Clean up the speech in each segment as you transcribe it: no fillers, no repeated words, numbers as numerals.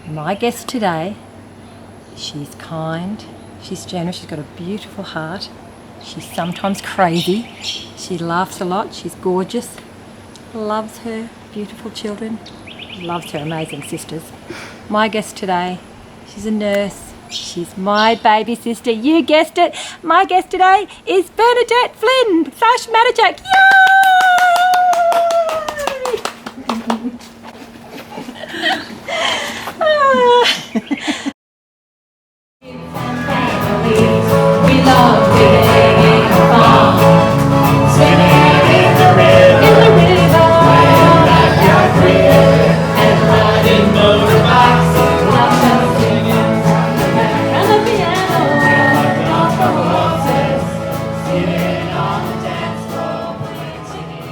My guest today, she's kind, she's generous, she's got a beautiful heart, she's sometimes crazy, she laughs a lot, she's gorgeous, loves her beautiful children, loves her amazing sisters. My guest today, she's a nurse, she's my baby sister, you guessed it. My guest today is Bernadette Flynn / Matejic. Yay! We love being a farm, swimming in the river, playing backyard and riding motorbikes, singing and the piano, off the horses, sitting on the dance floor, singing.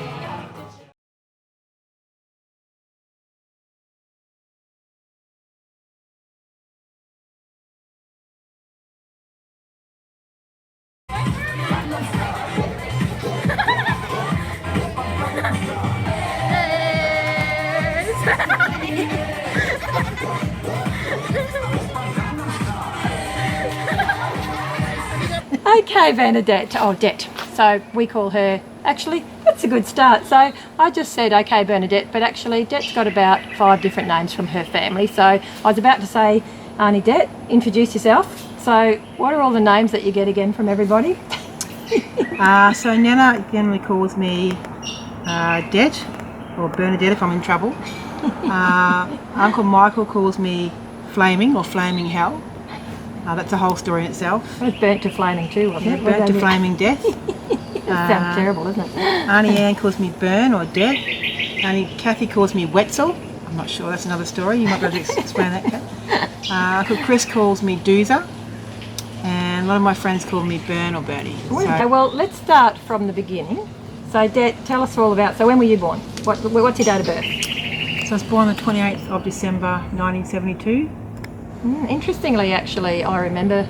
Okay, Bernadette, Dette. So we call her, actually, that's a good start. So I just said, okay, Bernadette, but actually Dette's got about 5 different names from her family. So I was about to say, Auntie Dette, introduce yourself. So what are all the names that you get again from everybody? So Nana generally calls me Dette, or Bernadette if I'm in trouble. Uncle Michael calls me Flaming, or Flaming Hell. That's a whole story in itself. It was burnt to flaming too, wasn't it? Burnt to Flaming Death. That sounds terrible, doesn't it? Auntie Anne calls me Burn, or Dette. Auntie Cathy calls me Wetzel. I'm not sure, that's another story. You might be able to explain that, Kat. Uncle Chris calls me Doozer. And a lot of my friends call me Burn or Bernie. Okay, well, let's start from the beginning. So, Dette, tell us all about, so when were you born? What's your date of birth? So I was born on the 28th of December 1972. Interestingly, actually, I remember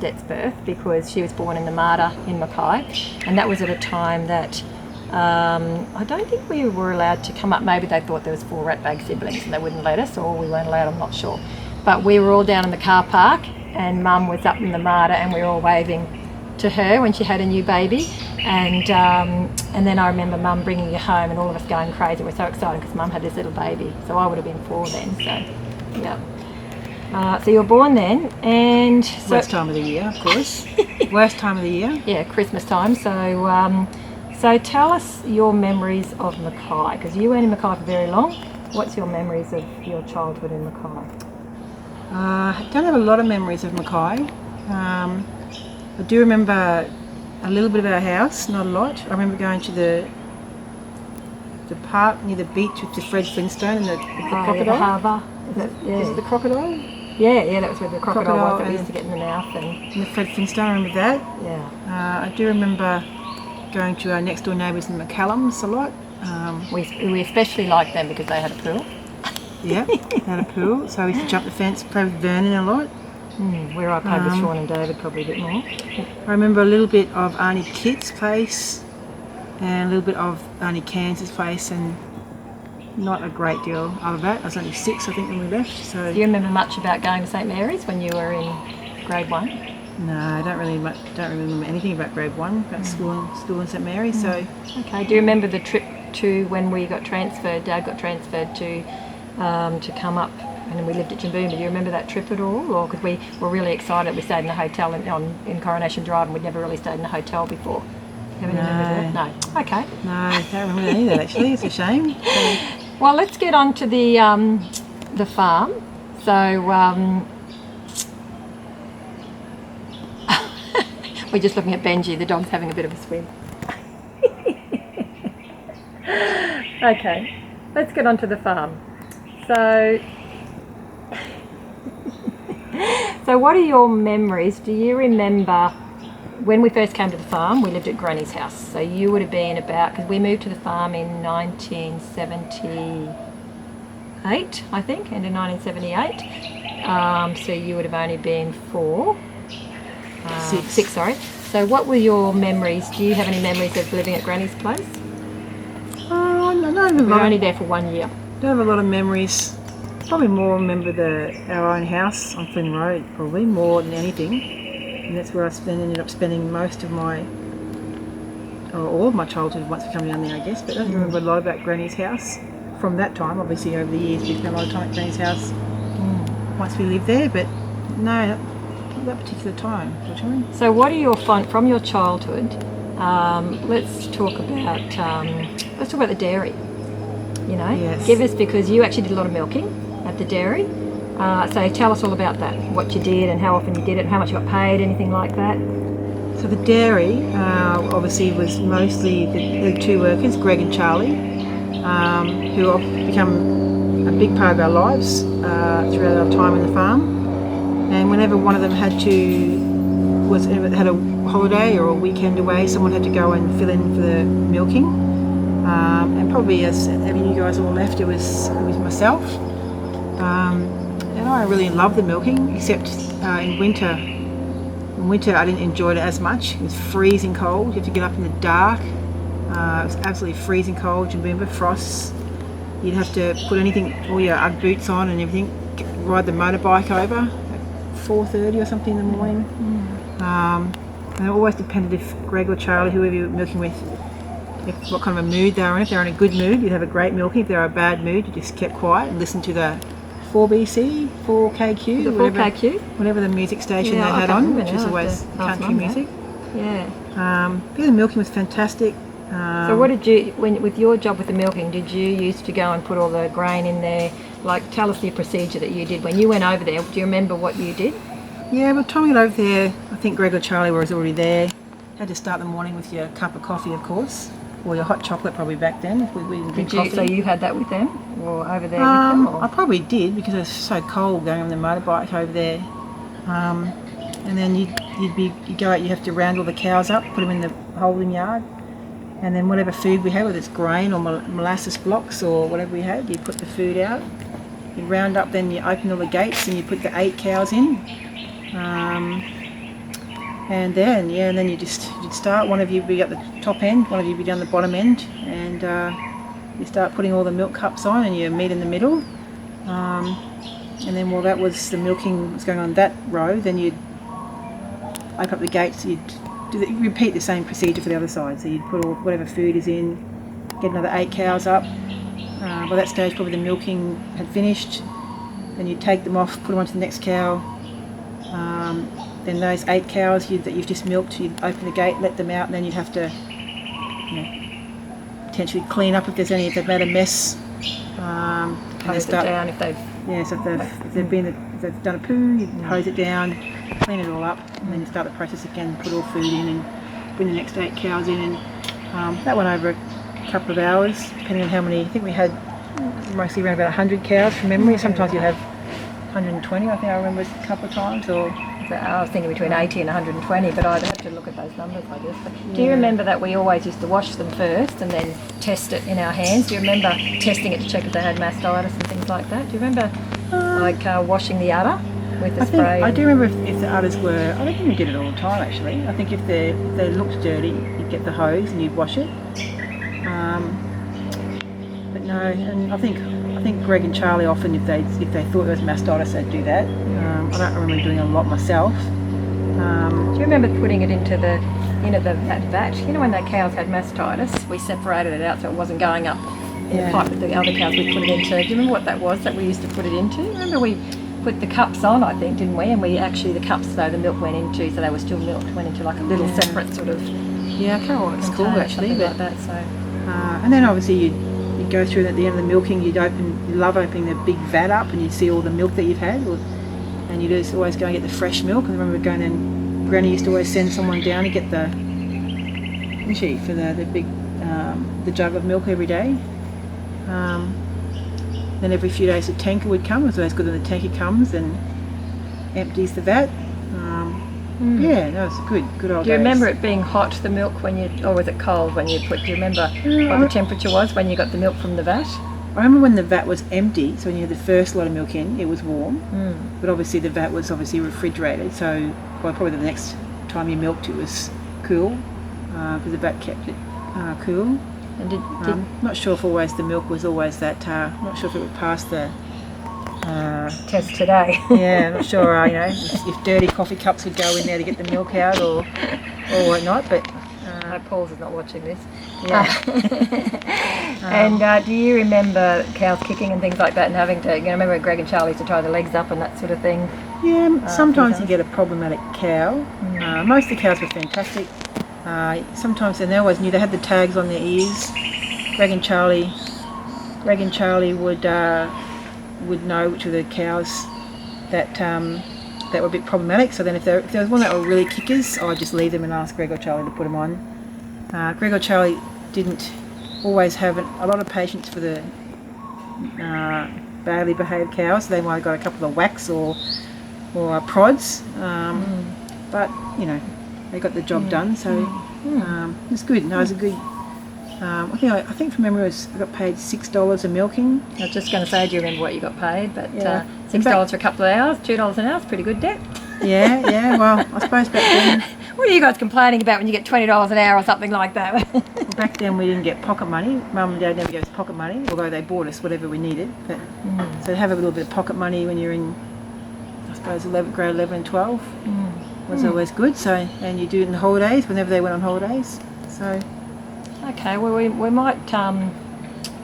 Dette's birth because she was born in the Marta in Mackay, and that was at a time that I don't think we were allowed to come up. Maybe they thought there was 4 ratbag siblings and they wouldn't let us, or we weren't allowed, I'm not sure. But we were all down in the car park and Mum was up in the Marta and we were all waving to her when she had a new baby, and then I remember Mum bringing you home and all of us going crazy. We're so excited because Mum had this little baby, so I would have been 4 then, so yeah. So you were born then, and so, Worst time of the year, of course. Worst time of the year. Yeah, Christmas time. So tell us your memories of Mackay, because you weren't in Mackay for very long. What's your memories of your childhood in Mackay? I don't have a lot of memories of Mackay. I do remember a little bit of our house, not a lot. I remember going to the park near the beach with the Fred Flintstone and the crocodile. Yeah, the harbour. Is it the crocodile? Yeah, that was where the crocodile was that we and- used to get in the mouth. And the Fred Flintstone, I remember that. Yeah. I do remember going to our next door neighbours in the McCallums a lot. We especially liked them because they had a pool. Yeah, they had a pool, so we used to jump the fence, play with Vernon a lot. Where I played with Sean and David probably a bit more. I remember a little bit of Auntie Kit's place and a little bit of Auntie Kansas' place, and not a great deal of that. I was only 6, I think, when we left. So Do you remember much about going to St Mary's when you were in grade 1? no, I don't really remember anything about grade 1, about school in St Mary's. So Okay. Do you remember the trip to when we got transferred? Dad got transferred to come up, and we lived at Jimboomba. Do you remember that trip at all? Or because we were really excited, we stayed in a hotel in Coronation Drive, and we'd never really stayed in a hotel before. You ever remember that? No. Okay. no, I don't remember any of that actually. It's a shame. So, Well, let's get on to the farm. So we're just looking at Benji. The dog's having a bit of a swim. Okay, let's get on to the farm. So what are your memories? Do you remember when we first came to the farm? We lived at Granny's house. So you would have been about, because we moved to the farm in 1978, I think, end of 1978. So you would have only been 4. 6, sorry. So what were your memories? Do you have any memories of living at Granny's place? I don't have We were only there for 1 year. don't have a lot of memories probably more remember our own house on Flynn Road, probably more than anything. And that's where I ended up spending most of my, or all of my childhood once we come down there, I guess. But I don't remember a lot about Granny's house from that time. Obviously, over the years, we spent a lot of time at Granny's house once we lived there, but no, not that particular time. So what are your from your childhood? Let's talk about the dairy. You know, Yes. give us, because you actually did a lot of milking at the dairy. So tell us all about that. What you did and how often you did it, and how much you got paid, anything like that. So the dairy obviously was mostly the two workers, Greg and Charlie, who have become a big part of our lives throughout our time in the farm. And whenever one of them had a holiday or a weekend away, someone had to go and fill in for the milking. And probably as you guys all left, it was myself. And I really loved the milking, except in winter. In winter, I didn't enjoy it as much. It was freezing cold. You had to get up in the dark. It was absolutely freezing cold. You remember frosts. You'd have to put all your Ugg boots on and everything. Ride the motorbike over at 4:30 or something in the morning. And it always depended if Greg or Charlie, whoever you were milking with, what kind of a mood they were in. If they were in a good mood, you'd have a great milking. If they were in a bad mood, you just kept quiet and listened to the 4BC, 4KQ, The 4KQ? whatever the music station they had on, which was always country music. Yeah. The milking was fantastic. So what did you, with your job with the milking, did you used to go and put all the grain in there? Like, tell us the procedure that you did when you went over there. Do you remember what you did? Yeah, by the time we got over there, I think Greg or Charlie was already there. Had to start the morning with your cup of coffee, of course, or your hot chocolate probably back then. If we didn't drink coffee. So you had that with them, or over there with them? Or? I probably did, because it was so cold going on the motorbike over there. And then you'd go out. You have to round all the cows up, put them in the holding yard, and then whatever food we had, whether it's grain or molasses blocks or whatever we had, you put the food out. You round up, then you open all the gates and you put the 8 cows in. And then you'd start. One of you be at the top end, one of you be down the bottom end, and you start putting all the milk cups on, and you meet in the middle. And then while the milking was going on that row, then you'd open up the gates. You'd repeat the same procedure for the other side. So you'd put whatever food is in, get another 8 cows up. By that stage, probably the milking had finished. Then you'd take them off, put them onto the next cow. Then those 8 cows that you've just milked, you'd open the gate, let them out, and then you'd have to potentially clean up if they've made a mess. Hose it down if they've... Yeah, so if they've done a poo, you'd hose it down, clean it all up, and then you start the process again, put all food in and bring the next 8 cows in. And that went over a couple of hours, depending on how many. I think we had mostly around about 100 cows from memory. Sometimes you'd have 120, I think I remember a couple of times. Or I was thinking between 80 and 120, but I'd have to look at those numbers, I guess. But do you remember that we always used to wash them first and then test it in our hands? Do you remember testing it to check if they had mastitis and things like that? Do you remember washing the udder with the spray? I do remember if the udders were, I don't think we did it all the time actually. I think if they looked dirty, you'd get the hose and you'd wash it. But no, and I think Greg and Charlie often, if they thought there was mastitis, they'd do that. I don't remember doing a lot myself. Do you remember putting it into that vat? You know, when the cows had mastitis, we separated it out so it wasn't going up in the pipe with the other cows. We put it into. Do you remember what that was that we used to put it into? Remember we put the cups on, I think, didn't we? And we actually, the cups though the milk went into, so they were still milked, went into like a little separate sort of. Yeah, I can't remember what it's called actually, but like that. So. And then obviously you'd go through at the end of the milking. You'd love opening the big vat up, and you'd see all the milk that you've had, and you'd just always go and get the fresh milk. I remember going and Granny used to always send someone down to get the big the jug of milk every day. Then every few days a tanker would come. It was always good when the tanker comes and empties the vat. Yeah, that was good old days. Do you remember it being hot, the milk, or was it cold when you put? Do you remember what the temperature was when you got the milk from the vat? I remember when the vat was empty, so when you had the first lot of milk in, it was warm. But obviously the vat was refrigerated, so probably the next time you milked it was cool, because the vat kept it cool. And not sure if always the milk was always that. Not sure if it would pass the Test today. Yeah, I'm not sure, if dirty coffee cups would go in there to get the milk out or whatnot, but... I hope Paul's is not watching this. Yeah. And do you remember cows kicking and things like that and having to, remember Greg and Charlie used to tie the legs up and that sort of thing? Yeah, sometimes you get a problematic cow. Most of the cows were fantastic. Sometimes, and they always knew they had the tags on their ears. Greg and Charlie would know which of the cows that were a bit problematic. So then if there was one that were really kickers, I'd just leave them and ask Greg or Charlie to put them on. Greg or Charlie didn't always have a lot of patience for the badly behaved cows. So they might have got a couple of whacks or prods, but they got the job done. So it was good. No, it was a good. I think from memory I got paid $6 a milking. I was just going to say, do you remember what you got paid? But Yeah. $6 for a couple of hours, $2 an hour is pretty good, Dette. Yeah. Well, I suppose back then. What are you guys complaining about when you get $20 an hour or something like that? Back then we didn't get pocket money. Mum and Dad never gave us pocket money, although they bought us whatever we needed. But so to have a little bit of pocket money when you're in, I suppose, grade 11 and 12 was always good. So, and you do it in the holidays whenever they went on holidays. So. Okay, well we might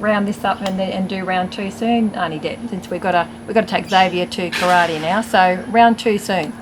round this up and do round 2 soon, Auntie Dette, since we've got to take Xavier to karate now. So round 2 soon.